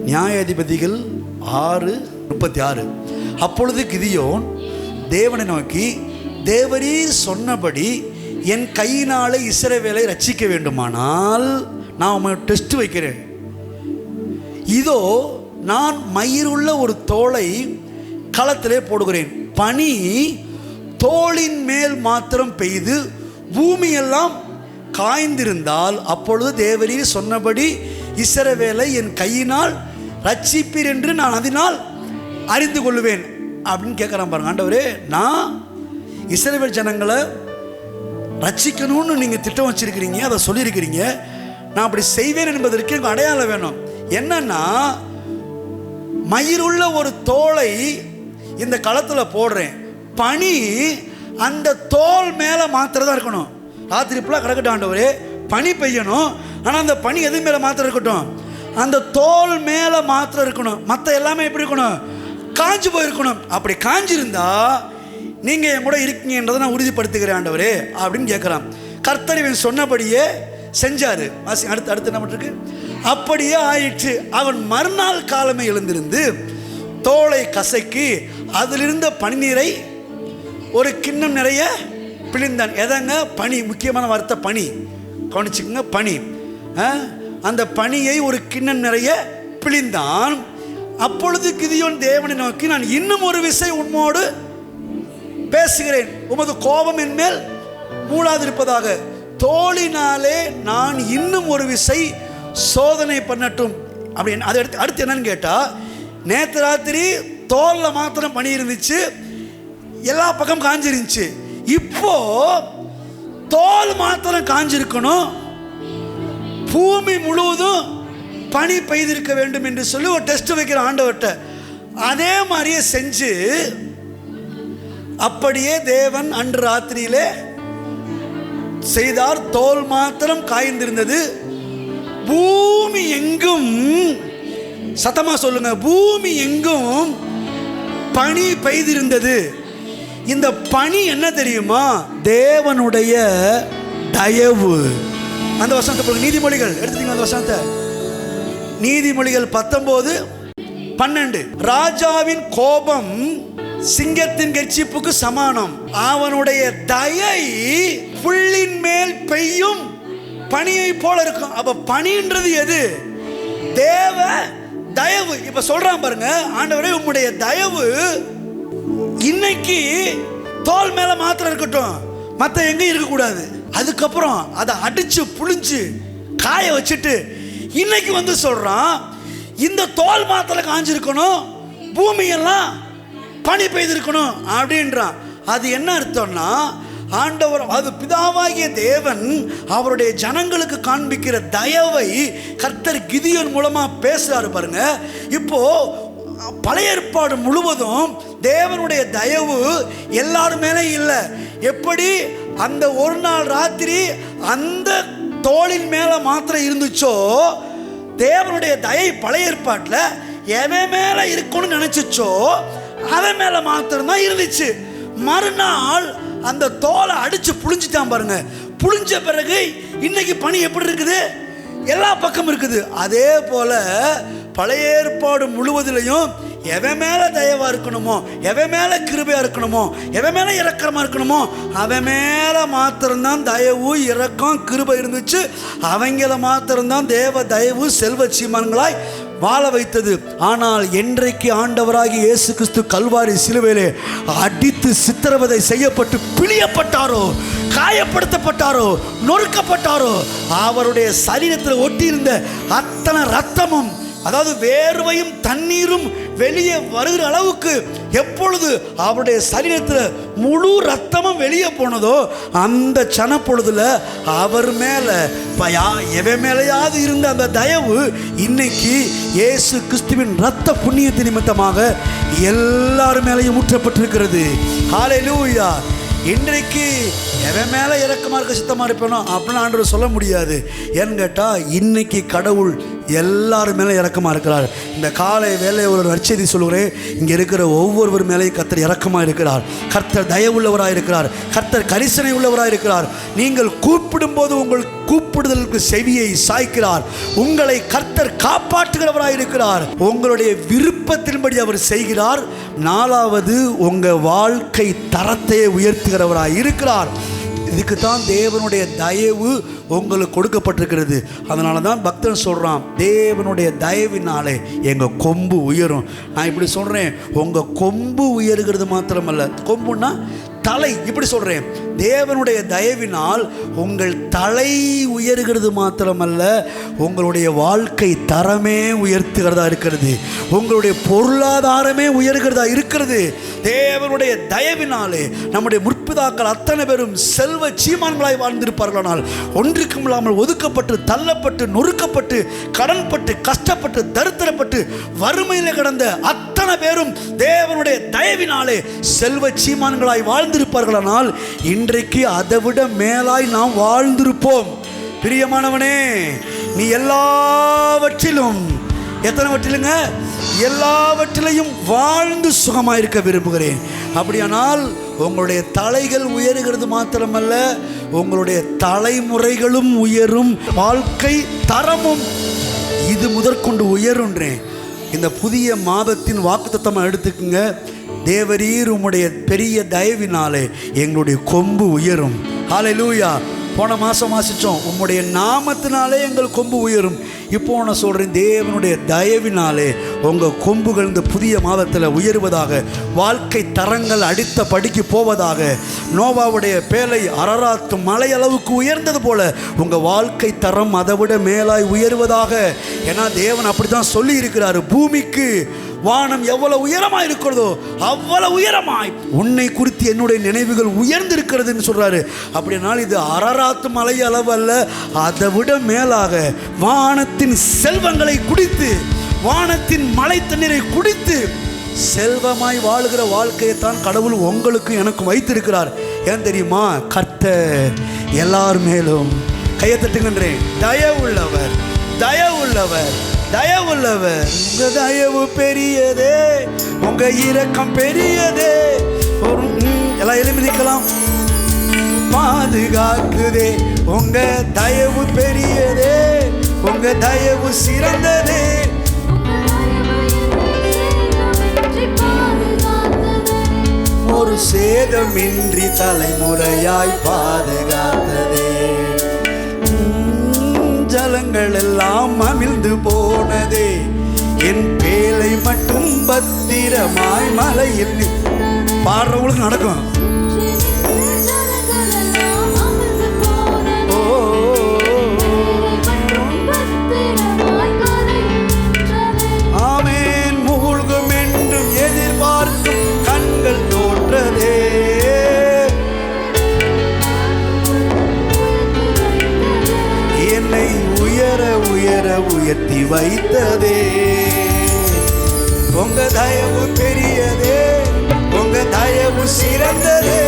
நியாயாதிபதிகள் 6:36. அப்பொழுது கிதியோன் தேவனை நோக்கி, தேவரீர் சொன்னபடி என் கையினாலே இஸ்ரவேலை ரட்சிக்க வேண்டுமானால் நான் உங்களை டெஸ்ட் வைக்கிறேன். இதோ நான் மயிருள்ள ஒரு தோலை களத்திலே போடுகிறேன். பனி தோளின் மேல் மாத்திரம் பெய்து பூமியெல்லாம் காய்ந்திருந்தால் அப்பொழுது தேவரீர் சொன்னபடி இஸ்ரவேலை என் கையினால் ரட்சிப்பீர் என்று நான் அதனால் அறிந்து கொள்வேன் அப்படின்னு கேட்குறான் பாருங்க. ஆண்டவரே, நான் இஸ்ரவேல் ஜனங்களை ரட்சிக்கணும்னு நீங்கள் திட்டம் வச்சிருக்கிறீங்க, அதை சொல்லியிருக்கிறீங்க. நான் அப்படி செய்வேன் என்பதற்கு எனக்கு அடையாளம் வேணும். என்னன்னா, மயிருள்ள ஒரு தோலை இந்த களத்தில் போடுறேன். பனி அந்த தோல் மேலே மாத்திரம் தான் இருக்கணும். ராத்திரி ஃபுல்லாக கிடக்கட்டும் ஆண்டவரே, பனி பெய்யணும். ஆனால் அந்த பனி எது மேலே மாத்திரம் இருக்கட்டும்? அந்த தோல் மேலே மாத்திரம் இருக்கணும். மற்ற எல்லாமே எப்படி இருக்கணும்? காஞ்சி போயிருக்கணும். அப்படி காஞ்சிருந்தா நீங்கள் என் கூட இருக்கீங்கன்றதை நான் உறுதிப்படுத்துகிறேன் ஆண்டவரே அப்படின்னு கேட்குறான். கர்த்தர் இவன் சொன்னபடியே செஞ்சார். அடுத்து என்ன பண்ணிருக்கு? அப்படியே ஆயிடுச்சு. அவன் மறுநாள் காலமே எழுந்திருந்து தோலை கசக்கி அதிலிருந்த பனிநீரை ஒரு கிண்ணம் நிறைய பிழிந்தான். எதாங்க? பனி. முக்கியமான வார்த்தை பனி. கவனிச்சுக்கோங்க, பனி. அந்த பனியை ஒரு கிண்ணம் நிறைய பிழிந்தான். அப்பொழுது கிதியோன் தேவனை நோக்கி, நான் இன்னும் ஒரு விசை உம்மோடு பேசுகிறேன், உமது கோபம் என் மேல் மூளாதிருப்பதாக. தோளினாலே நான் இன்னும் ஒரு விசை சோதனை பண்ணட்டும் அப்படின்னு. அது அடுத்து என்னன்னு கேட்டால், நேற்று ராத்திரி தோலில் மாத்திரம் பனி இருந்துச்சு, எல்லா பக்கம் காஞ்சிருந்துச்சு. இப்போ தோல் மாத்திரம் காஞ்சிருக்கணும், பூமி முழுவதும் பனி பெய்திருக்க வேண்டும் என்று சொல்லி ஒரு டெஸ்ட் வைக்கிற ஆண்டவர்கிட்ட. அதே மாதிரியே செஞ்சு அப்படியே தேவன் அன்று ராத்திரியிலே செய்தார். தோல் மாத்திரம் காய்ந்திருந்தது. பூமி எங்கும், சத்தமா சொல்லுங்க, பூமி எங்கும் பனி பெய்திருந்தது. இந்த பனி என்ன தெரியுமா? தேவனுடைய தயவு. அந்த வசனத்தை நீதிமொழிகள் எடுத்துட்டீங்க. அந்த வசனத்தை நீதிமொழிகள் 19:12. ராஜாவின் கோபம் சிங்கத்தின் கர்ச்சிப்புக்கு சமானம், அவனுடைய தயை புல்லின் மேல் பெய்யும் பனியை போல இருக்கும். அப்ப பனின்றது எது? தேவ தயவு. இப்ப சொல்றான் பாருங்க, ஆண்டவரே உம்முடைய தயவு இன்னைக்கு தோல் மேல மாத்திரம் இருக்கட்டும், மற்ற எங்க இருக்கக்கூடாது. அதுக்கப்புறம் அதை அடிச்சு புளிஞ்சு காய வச்சுட்டு இன்னைக்கு வந்து சொல்றான், இந்த தோல் மாத்திரம் காஞ்சிருக்கணும், பூமியெல்லாம் பனி பெய்திருக்கணும் அப்படின்றான். அது என்ன அர்த்தம்னா, ஆண்டவர், அது பிதாவாகிய தேவன் அவருடைய ஜனங்களுக்கு காண்பிக்கிற தயவை கர்த்தர் கிதியோன் மூலமா பேசுறாரு பாருங்க. இப்போ பழைய ஏற்பாடு முழுவதும் தேவனுடைய தயவு எல்லாரும் மேலே இல்லை. எப்படி அந்த ஒரு நாள் ராத்திரி அந்த தோளின் மேல மாத்திரம் இருந்துச்சோ, தேவனுடைய தயை பழைய ஏற்பாட்டில் எவன் மேல இருக்கும்னு நினைச்சோ அவன் மேல மாத்திரம் தான் இருந்துச்சு. மறுநாள் அந்த தோலை அடிச்சு புளிஞ்சிட்டான் பாருங்க. புளிஞ்ச பிறகு இன்னைக்கு பனி எப்படி இருக்குது? எல்லா பக்கம் இருக்குது. அதே போல பழைய ஏற்பாடு முழுவதிலையும் எவன் மேல தயவா இருக்கணுமோ, எவன் மேல கிருபையா இருக்கணுமோ, எவன் மேல இரக்கமா இருக்கணுமோ, அவன் மேல மாத்திரம்தான் தயவு, இரக்கம், கிருபை இருந்துச்சு. அவங்கள மாத்திரம்தான் தேவ தயவு செல்வ சீமான்களாய் வாழ வைத்தது. ஆனால் என்றைக்கு ஆண்டவராகி இயேசு கிறிஸ்து கல்வாரி சிலுவையிலே அடித்து சித்திரவதை செய்யப்பட்டு பிழியப்பட்டாரோ, காயப்படுத்தப்பட்டாரோ, நொறுக்கப்பட்டாரோ, அவருடைய சரீரத்தில் ஒட்டியிருந்த அத்தனை ரத்தமும், அதாவது வேர்வையும் தண்ணீரும் வெளியே வருகிற அளவுக்கு எப்பொழுது அவருடைய சரீரத்தில் முழு ரத்தமும் வெளியே போனதோ, அந்த சனப்பொழுதுல அவர் மேல எவன் மேலையாவது இருந்த அந்த தயவு இன்னைக்கு இயேசு கிறிஸ்துவின் ரத்த புண்ணியத்தின் நிமித்தமாக எல்லாரும் மேலையும் ஊற்றப்பட்டிருக்கிறது. ஹல்லேலூயா. இன்றைக்கு எவன் மேலே இரக்கமாக இருக்க சித்தமாக இருப்பேனோ அப்படின்னு ஆண்டவர் சொல்ல முடியாது. ஏன்னு கேட்டால், இன்னைக்கு கடவுள் எல்லாரும் மேலே இரக்கமாக இருக்கிறார். இந்த காலை வேலை ஒரு நற்செய்தி சொல்கிறேன், இங்கே இருக்கிற ஒவ்வொருவர் மேலேயும் கர்த்தர் இரக்கமாக இருக்கிறார். கர்த்தர் தயவுள்ளவராக இருக்கிறார். கர்த்தர் கரிசனை உள்ளவராக இருக்கிறார். நீங்கள் கூப்பிடும்போது உங்கள் கூப்பிடுதலுக்கு செவியை சாய்க்கிறார். உங்களை கர்த்தர் காப்பாற்றுகிறவராக இருக்கிறார். உங்களுடைய விருப்பத்தின்படி அவர் செய்கிறார். 4வது, உங்கள் வாழ்க்கை தரத்தை உயர்த்துகிறவராக இருக்கிறார். இதுக்கு தான் தேவனுடைய தயவு உங்களுக்கு கொடுக்கப்பட்டிருக்கிறது. அதனால தான் பக்தன் சொல்கிறான், தேவனுடைய தயவினாலே எங்கள் கொம்பு உயரும். நான் இப்படி சொல்கிறேன், உங்கள் கொம்பு உயர்கிறது மாத்திரமல்ல, கொம்புன்னா தலை, இப்படி சொல்கிறேன், தேவனுடைய தயவினால் உங்கள் தலை உயர்கிறது மாத்திரமல்ல, உங்களுடைய வாழ்க்கை தரமே உயர்த்துகிறதா இருக்கிறது. உங்களுடைய பொருளாதாரமே உயர்கிறதா இருக்கிறது. தேவனுடைய தயவினாலே நம்முடைய முற்பிதாக்கள் அத்தனை பேரும் செல்வ சீமான்களாய் வாழ்ந்திருப்பார்களானால், ஒன்றுக்கும் இல்லாமல் ஒதுக்கப்பட்டு தள்ளப்பட்டு நொறுக்கப்பட்டு கடன்பட்டு கஷ்டப்பட்டு தரித்திரப்பட்டு வறுமையில் கிடந்த அத்தனை பேரும் தேவனுடைய தயவினாலே செல்வ சீமான்களாய் வாழ்ந்திருப்பார்களானால், இன்றைக்கு அதைவிட மேலாய் நாம் வாழ்ந்திருப்போம். பிரியமானவனே, நீ எல்லாவற்றிலும், எத்தனைவற்றிலுங்க, எல்லாவற்றிலையும் வாழ்ந்து சுகமாயிருக்க விரும்புகிறேன். அப்படியானால் உங்களுடைய தலைகள் உயருகிறது மாத்திரமல்ல, உங்களுடைய தலைமுறைகளும் உயரும், வாழ்க்கை தரமும் இது முதற்கொண்டு உயருன்றேன். இந்த புதிய மாதத்தின் வாக்குத்தத்தமாக எடுத்துக்குங்க. தேவரீர் உம்முடைய பெரிய தயவினாலே எங்களுடைய கொம்பு உயரும். ஹல்லேலூயா. போன மாதம் வாசித்தோம், உம்முடைய நாமத்தினாலே எங்கள் கொம்பு உயரும். இப்போ நான் சொல்கிறேன், தேவனுடைய தயவினாலே உங்கள் கொம்புகள் இந்த புதிய மாதத்தில் உயருவதாக. வாழ்க்கை தரங்கள் அடித்த படிக்கு போவதாக. நோவாவுடைய பேலை அரராத்து மலை அளவுக்கு உயர்ந்தது போல உங்கள் வாழ்க்கை தரம் அதை விட மேலாய் உயருவதாக. ஏன்னா தேவன் அப்படி தான் சொல்லி இருக்கிறாரு, பூமிக்கு வானம் எவ்வளவு உயரமாய் இருக்கிறதோ அவ்வளவு உயரமாய் உன்னை குறித்து என்னுடைய நினைவுகள் உயர்ந்திருக்கிறதுன்னு சொல்றாரு. அப்படினால் இது அரராத்து மலை அளவு அல்ல, அதை விட மேலாக வானத்தின் செல்வங்களை குடித்து, வானத்தின் மலை தண்ணீரை குடித்து செல்வமாய் வாழுகிற வாழ்க்கையை தான் கடவுள் உங்களுக்கு எனக்கு வைத்திருக்கிறார். ஏன் தெரியுமா? கர்த்தர் எல்லார் மேலும் கையை தட்டுகின்றேன். தயவுள்ளவர், தயவுள்ளவர், தயவுள்ளவர். உங்க தயவு பெரியதே, உங்க இரக்கம் பெரியதே. எல்லாம் எழுப்பி நிற்கலாம். பாதுகாக்குதே, உங்க தயவு பெரியதே, உங்க தயவு சிறந்ததே. ஒரு சேதமின்றி தலைமுறையாய் பாதுகாத்ததே. ஜலங்கள் எல்லாம் அமிழ்ந்து போனதே, என் பேலை மட்டும் பத்திரமாய் மலையில். பாடுறவங்களுக்கு நடக்கும். ஆமென். மூழ்கும் என்றும் எதிர்பார்க்கும் கண்கள் தோற்றதே. என்னை உயர உயர உயர்த்தி வைத்ததே. உங்க தயவு பெரியதே, உங்க தயவு சிறந்ததே.